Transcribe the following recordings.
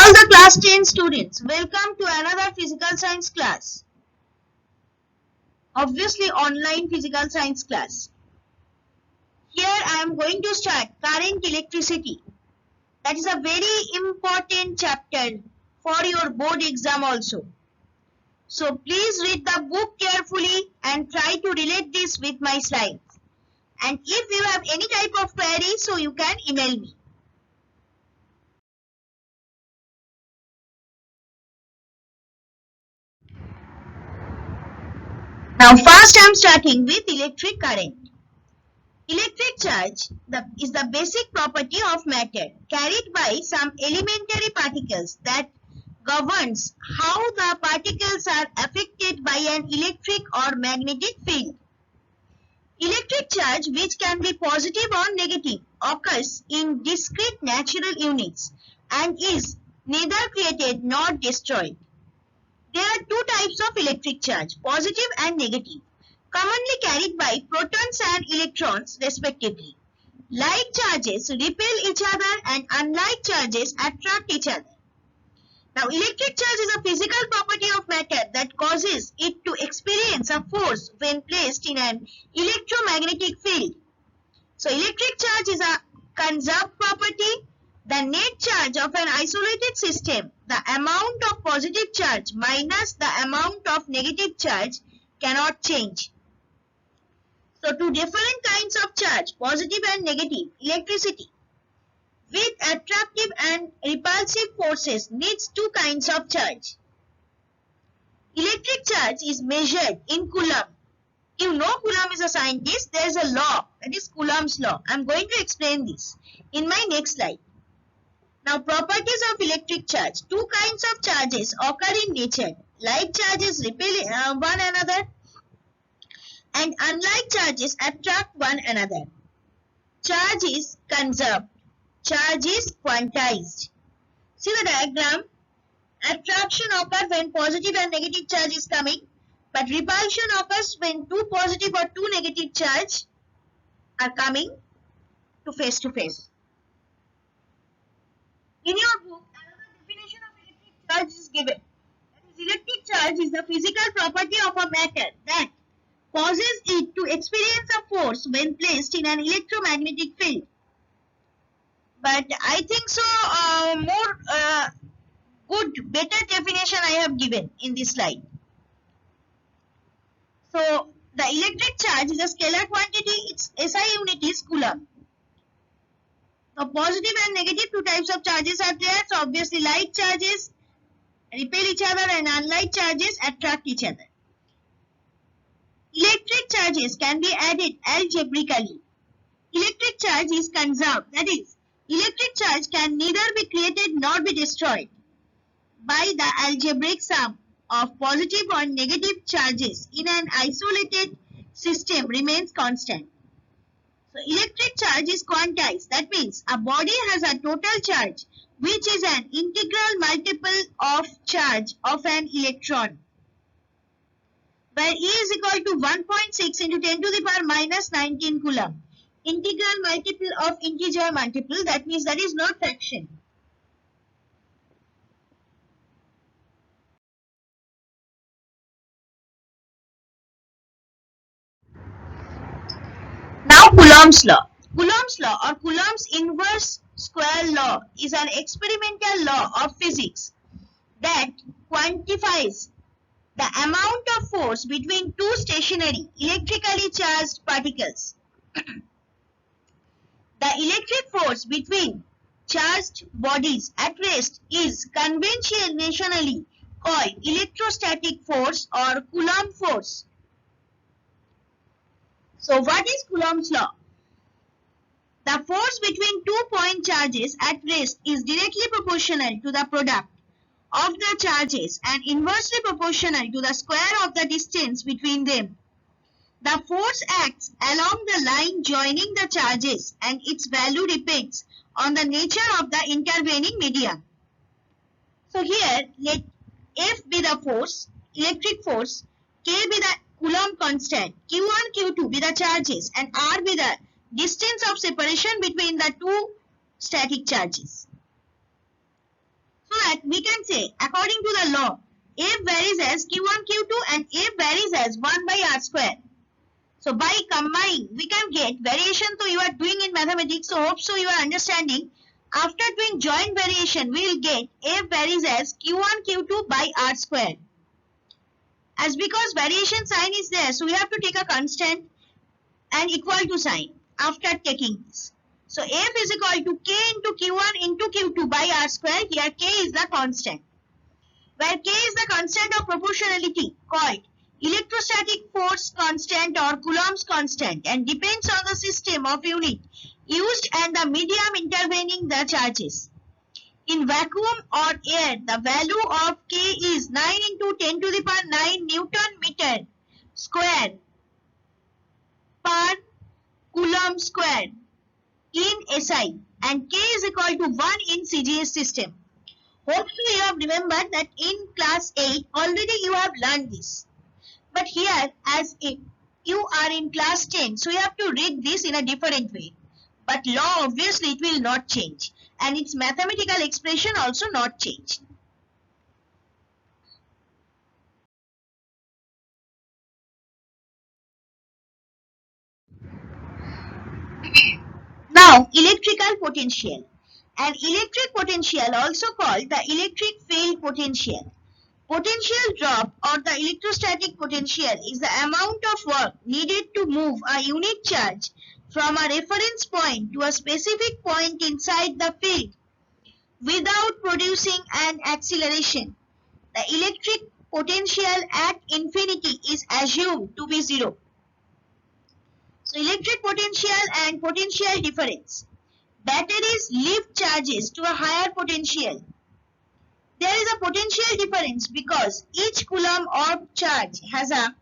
All the class 10 students, welcome to another physical science class. Obviously online physical science class. Here I am going to start current electricity. That is a very important chapter for your board exam also. So please read the book carefully and try to relate this with my slides. And if you have any type of query, so you can email me. Now first I am starting with electric current. Electric charge is the basic property of matter carried by some elementary particles that governs how the particles are affected by an electric or magnetic field. Electric charge, which can be positive or negative, occurs in discrete natural units and is neither created nor destroyed. There are two types of electric charge, positive and negative, commonly carried by protons and electrons respectively. Like charges repel each other and unlike charges attract each other. Now, electric charge is a physical property of matter that causes it to experience a force when placed in an electromagnetic field. So, electric charge is a conserved property. The net charge of an isolated system, the amount of positive charge minus the amount of negative charge, cannot change. So, two different kinds of charge, positive and negative, electricity with attractive and repulsive forces needs two kinds of charge. Electric charge is measured in Coulomb. You know Coulomb is a scientist. There is a law, that is Coulomb's law. I am going to explain this in my next slide. Now, properties of electric charge. Two kinds of charges occur in nature. Like charges repel one another and unlike charges attract one another. Charge is conserved. Charge is quantized. See the diagram. Attraction occurs when positive and negative charge is coming, but repulsion occurs when two positive or two negative charge are coming to face. In your book, another definition of electric charge is given. That is, electric charge is the physical property of a matter that causes it to experience a force when placed in an electromagnetic field. But I think so better definition I have given in this slide. So the electric charge is a scalar quantity. Its SI unit is Coulomb. So positive and negative two types of charges are there. So obviously like charges repel each other and unlike charges attract each other. Electric charges can be added algebraically. Electric charge is conserved. That is, electric charge can neither be created nor be destroyed by the algebraic sum of positive or negative charges in an isolated system remains constant. So, electric charge is quantized. That means a body has a total charge which is an integral multiple of charge of an electron, where E is equal to 1.6 into 10 to the power minus 19 Coulomb. Integral multiple of integer multiple, that means that is not fraction. Now Coulomb's law. Coulomb's law or Coulomb's inverse square law is an experimental law of physics that quantifies the amount of force between two stationary electrically charged particles. The electric force between charged bodies at rest is conventionally called electrostatic force or Coulomb force. So what is Coulomb's law? The force between two point charges at rest is directly proportional to the product of the charges and inversely proportional to the square of the distance between them. The force acts along the line joining the charges and its value depends on the nature of the intervening medium. So here let F be the force, electric force, K be the Coulomb constant, Q1, Q2 be the charges and R be the distance of separation between the two static charges. So that we can say, according to the law, F varies as Q1, Q2 and F varies as 1 by R square. So by combining, we can get variation. So you are doing in mathematics. So hope so you are understanding. After doing joint variation, we will get F varies as Q1, Q2 by R square. As because variation sign is there, so we have to take a constant and equal to sign after taking this. So F is equal to K into Q1 into Q2 by R square. Here K is the constant. Where K is the constant of proportionality called electrostatic force constant or Coulomb's constant and depends on the system of unit used and the medium intervening the charges. In vacuum or air, the value of K is 9 into 10 to the power 9 Newton meter square per Coulomb square in SI and K is equal to 1 in CGS system. Hopefully you have remembered that in class 8 already you have learned this. But here as if you are in class 10, so you have to read this in a different way. But law obviously it will not change and its mathematical expression also not change. Now electrical potential. An electric potential also called the electric field potential. Potential drop or the electrostatic potential is the amount of work needed to move a unit charge from a reference point to a specific point inside the field without producing an acceleration. The electric potential at infinity is assumed to be zero. So electric potential and potential difference. Batteries lift charges to a higher potential. There is a potential difference because each coulomb of charge has a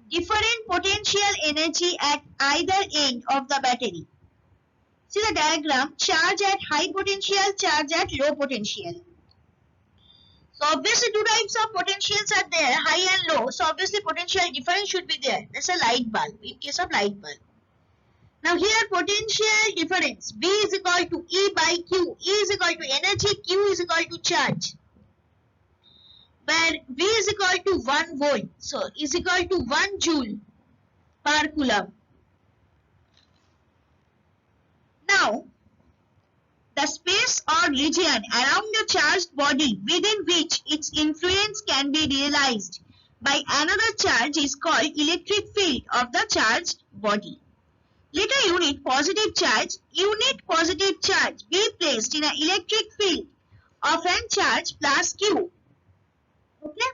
different potential energy at either end of the battery. See the diagram, charge at high potential, charge at low potential. So obviously two types of potentials are there, high and low. So obviously potential difference should be there. That's a light bulb in case of light bulb. Now here potential difference, V is equal to E by Q. E is equal to energy, Q is equal to charge. Where V is equal to 1 volt. So is equal to 1 joule per coulomb. Now the space or region around the charged body within which its influence can be realized by another charge is called electric field of the charged body. Let a unit positive charge be placed in an electric field of an charge plus Q. Okay?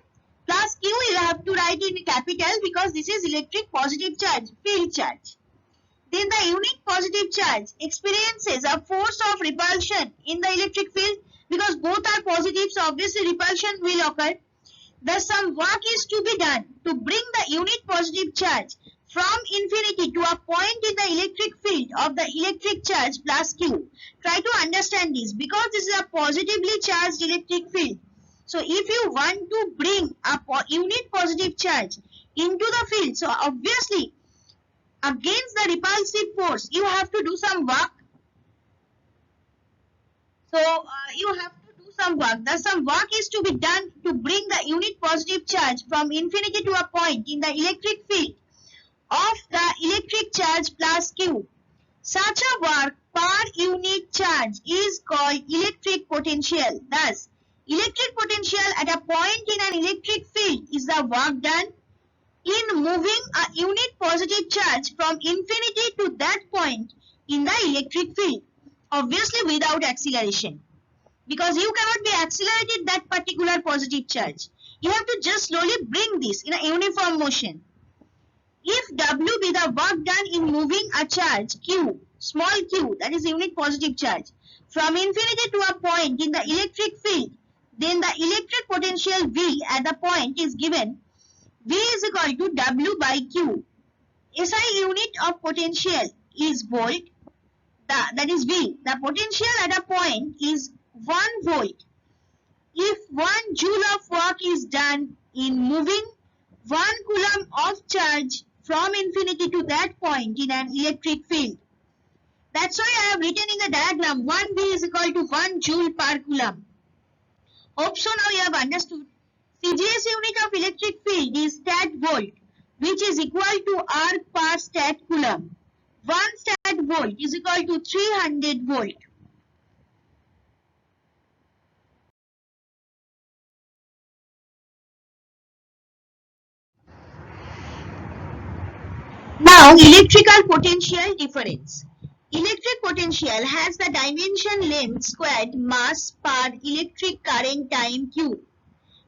Plus Q you have to write in capital because this is electric positive charge, field charge. Then the unit positive charge experiences a force of repulsion in the electric field because both are positive, so obviously repulsion will occur. Thus some work is to be done to bring the unit positive charge from infinity to a point in the electric field of the electric charge plus Q. Try to understand this because this is a positively charged electric field. So if you want to bring a unit positive charge into the field, so obviously against the repulsive force you have to do some work. So you have to do some work. Thus some work is to be done to bring the unit positive charge from infinity to a point in the electric field of the electric charge plus Q. Such a work per unit charge is called electric potential. Thus, electric potential at a point in an electric field is the work done in moving a unit positive charge from infinity to that point in the electric field. Obviously without acceleration. Because you cannot be accelerated that particular positive charge. You have to just slowly bring this in a uniform motion. If W be the work done in moving a charge Q, small q, that is unit positive charge, from infinity to a point in the electric field, then the electric potential V at the point is given. V is equal to W by Q. SI unit of potential is volt. That is V. The potential at a point is 1 volt. If 1 joule of work is done in moving 1 coulomb of charge from infinity to that point in an electric field. That's why I have written in the diagram 1V is equal to 1 joule per coulomb. Hope so now you have understood. CGS unit of electric field is stat volt, which is equal to R per stat coulomb. 1 stat volt is equal to 300 volt. Now electrical potential difference. Electric potential has the dimension length squared mass per electric current time Q.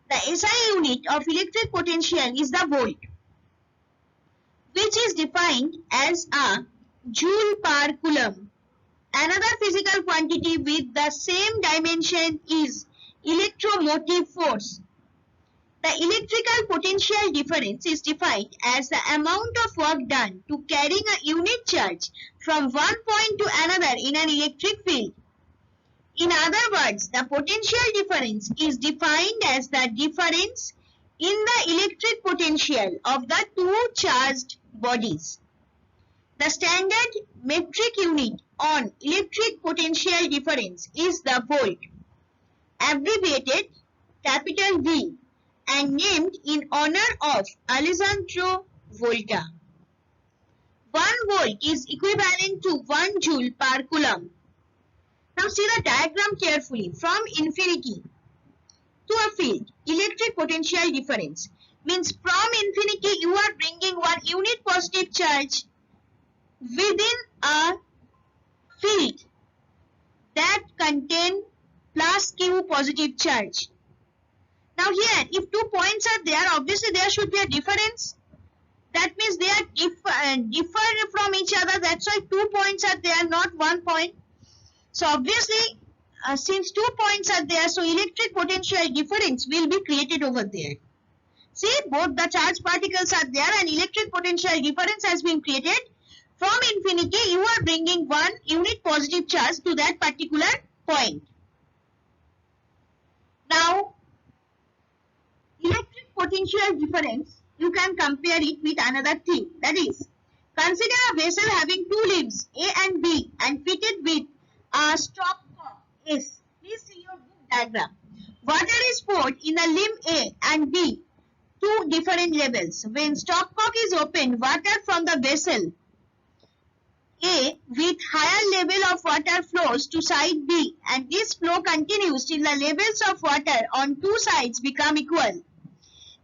The SI unit of electric potential is the volt, which is defined as a joule per coulomb. Another physical quantity with the same dimension is electromotive force. The electrical potential difference is defined as the amount of work done to carrying a unit charge from one point to another in an electric field. In other words, the potential difference is defined as the difference in the electric potential of the two charged bodies. The standard metric unit on electric potential difference is the volt, abbreviated capital V, and named in honor of Alessandro Volta. 1 volt is equivalent to 1 joule per coulomb. Now see the diagram carefully. From infinity to a field, electric potential difference means from infinity you are bringing one unit positive charge within a field that contain plus q positive charge. Now here, if 2 points are there, obviously there should be a difference. That means they are differ from each other. That's why 2 points are there, not 1 point. So obviously, since 2 points are there, so electric potential difference will be created over there. See, both the charged particles are there and electric potential difference has been created. From infinity, you are bringing one unit positive charge to that particular point. Now, electric potential difference, you can compare it with another thing. That is, consider a vessel having two limbs, A and B, and fitted with a stopcock S. Please see your book diagram. Water is poured in a limb A and B, two different levels. When stopcock is opened, water from the vessel A with higher level of water flows to side B, and this flow continues till the levels of water on two sides become equal.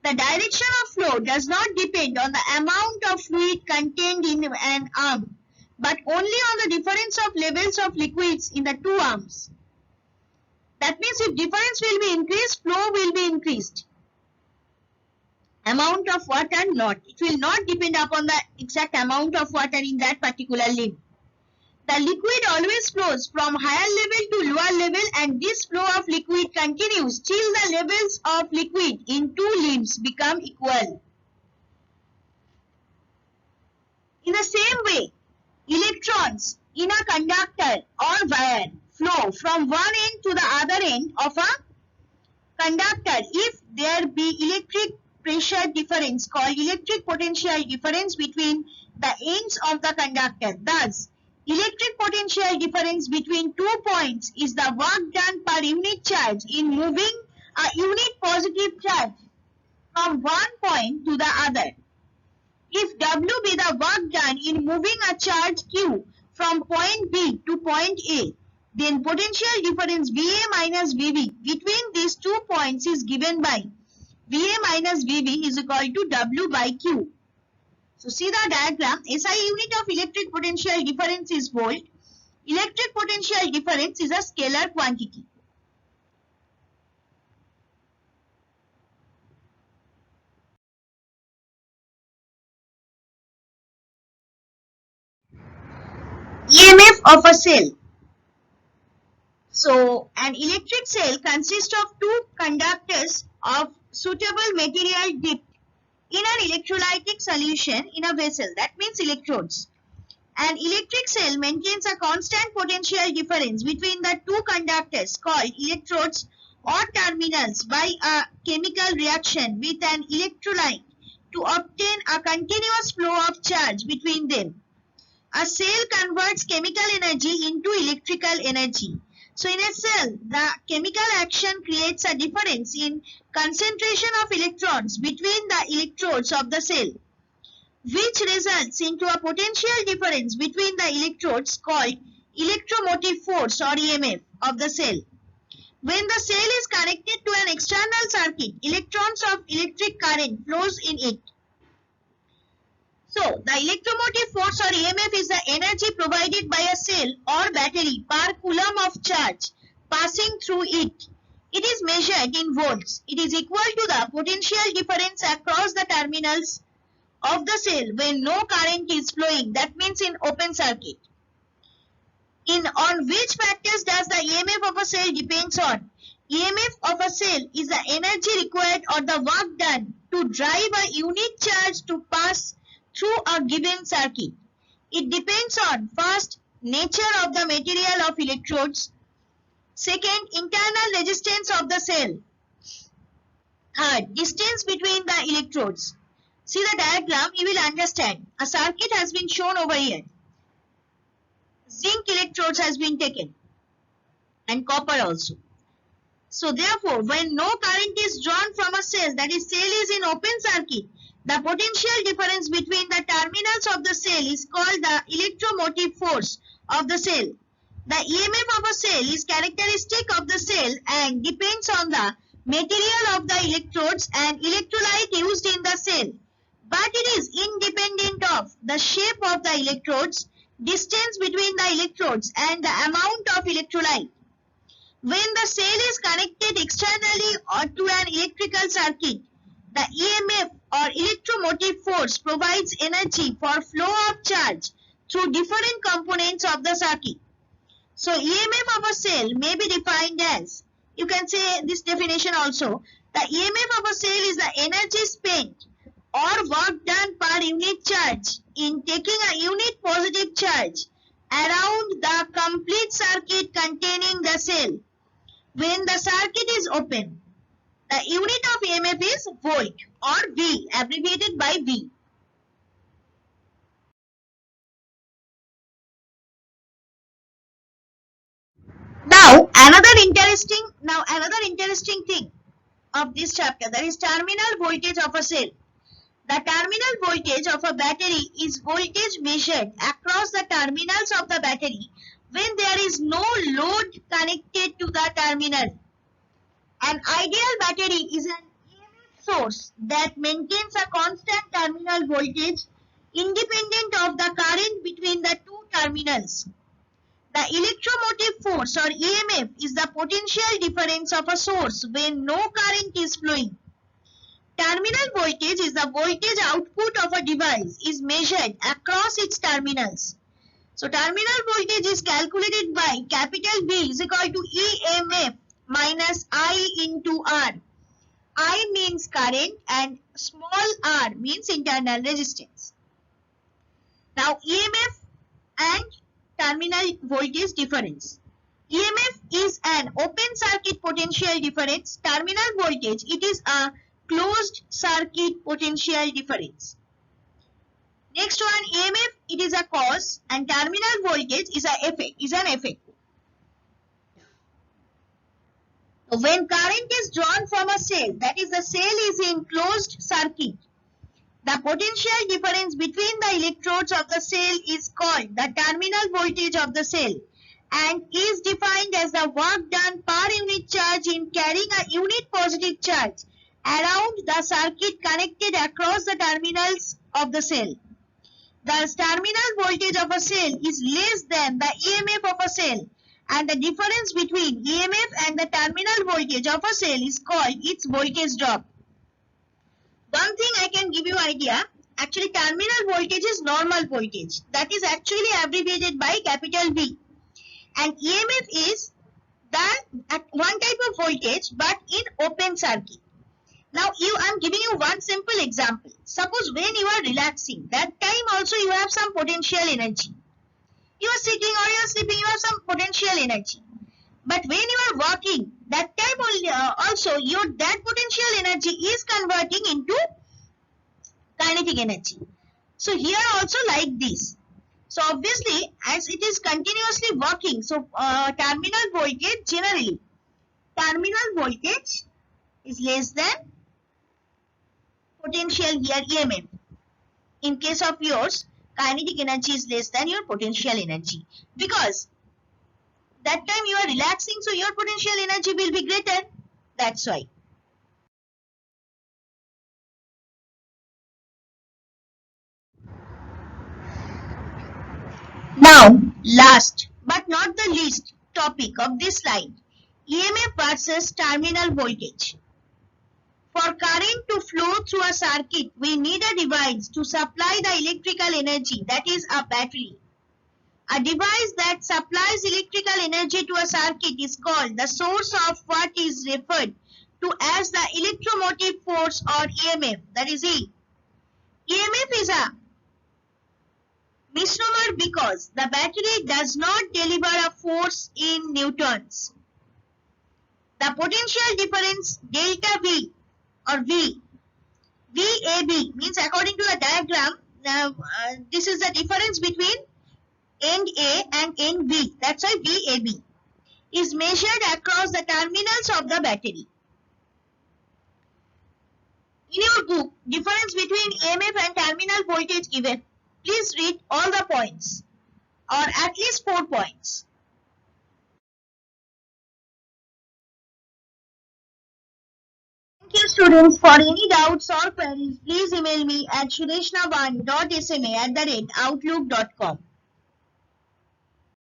The direction of flow does not depend on the amount of fluid contained in an arm, but only on the difference of levels of liquids in the two arms. That means if difference will be increased, flow will be increased. Amount of water not. It will not depend upon the exact amount of water in that particular limb. The liquid always flows from higher level to lower level, and this flow of liquid continues till the levels of liquid in two limbs become equal. In the same way, electrons in a conductor or wire flow from one end to the other end of a conductor if there be electric pressure difference called electric potential difference between the ends of the conductor. Thus, electric potential difference between 2 points is the work done per unit charge in moving a unit positive charge from one point to the other. If W be the work done in moving a charge Q from point B to point A, then potential difference VA minus VB between these 2 points is given by VA minus VB is equal to W by Q. So see the diagram. SI unit of electric potential difference is volt. Electric potential difference is a scalar quantity. EMF of a cell. So an electric cell consists of two conductors of suitable material dipped in an electrolytic solution in a vessel. That means electrodes. An electric cell maintains a constant potential difference between the two conductors called electrodes or terminals by a chemical reaction with an electrolyte to obtain a continuous flow of charge between them. A cell converts chemical energy into electrical energy. So in a cell, the chemical action creates a difference in concentration of electrons between the electrodes of the cell, which results into a potential difference between the electrodes called electromotive force or EMF of the cell. When the cell is connected to an external circuit, electrons of electric current flows in it. So, the electromotive force or EMF is the energy provided by a cell or battery per coulomb of charge passing through it. It is measured in volts. It is equal to the potential difference across the terminals of the cell when no current is flowing. That means in open circuit. On which factors does the EMF of a cell depends on? EMF of a cell is the energy required or the work done to drive a unit charge to pass through a given circuit. It depends on first, nature of the material of electrodes, second, internal resistance of the cell, third, distance between the electrodes. See the diagram, you will understand. A circuit has been shown over here. Zinc electrodes has been taken and copper also. So therefore, when no current is drawn from a cell, that is cell is in open circuit, the potential difference between the terminals of the cell is called the electromotive force of the cell. The EMF of a cell is characteristic of the cell and depends on the material of the electrodes and electrolyte used in the cell, but it is independent of the shape of the electrodes, distance between the electrodes and the amount of electrolyte. When the cell is connected externally or to an electrical circuit, the EMF or electromotive force provides energy for flow of charge through different components of the circuit. So EMF of a cell may be defined as, you can say this definition also, the EMF of a cell is the energy spent or work done per unit charge in taking a unit positive charge around the complete circuit containing the cell. When the circuit is open, the unit of EMF is volt or V, abbreviated by V. Now another interesting thing of this chapter, that is terminal voltage of a cell. The terminal voltage of a battery is voltage measured across the terminals of the battery when there is no load connected to the terminal. An ideal battery is an EMF source that maintains a constant terminal voltage independent of the current between the two terminals. The electromotive force or EMF is the potential difference of a source when no current is flowing. Terminal voltage is the voltage output of a device is measured across its terminals. So terminal voltage is calculated by capital V is equal to EMF minus I into R. I means current and small r means internal resistance. Now EMF and terminal voltage difference. EMF is an open circuit potential difference. Terminal voltage, it is a closed circuit potential difference. Next one, EMF, it is a cause and terminal voltage is an effect. When current is drawn from a cell, that is the cell is in closed circuit, the potential difference between the electrodes of the cell is called the terminal voltage of the cell and is defined as the work done per unit charge in carrying a unit positive charge around the circuit connected across the terminals of the cell. The terminal voltage of a cell is less than the EMF of a cell, and the difference between EMF and the terminal voltage of a cell is called its voltage drop. One thing I can give you idea, actually terminal voltage is normal voltage, that is actually abbreviated by capital V, and EMF is the one type of voltage but in open circuit. Now I am giving you one simple example. Suppose when you are relaxing, that time also you have some potential energy. You are sitting or you are sleeping, you have some potential energy. But when you are walking, that time also that potential energy is converting into kinetic energy. So here also like this. So obviously, as it is continuously working, so terminal voltage generally, terminal voltage is less than potential here EMF. In case of yours, kinetic energy is less than your potential energy, because that time you are relaxing, so your potential energy will be greater. That's why. Now, last but not the least topic of this slide, EMF versus terminal voltage. For current to flow through a circuit, we need a device to supply the electrical energy, that is a battery. A device that supplies electrical energy to a circuit is called the source of what is referred to as the electromotive force or EMF, that is E. EMF is a misnomer because the battery does not deliver a force in newtons. The potential difference delta V or VAB means, according to the diagram, this is the difference between end A and end B. That's why VAB is measured across the terminals of the battery. In your book, difference between EMF and terminal voltage given, please read all the points, or at least 4 points. Thank you, students. For any doubts or queries, please email me at sureshnavan.sma@outlook.com.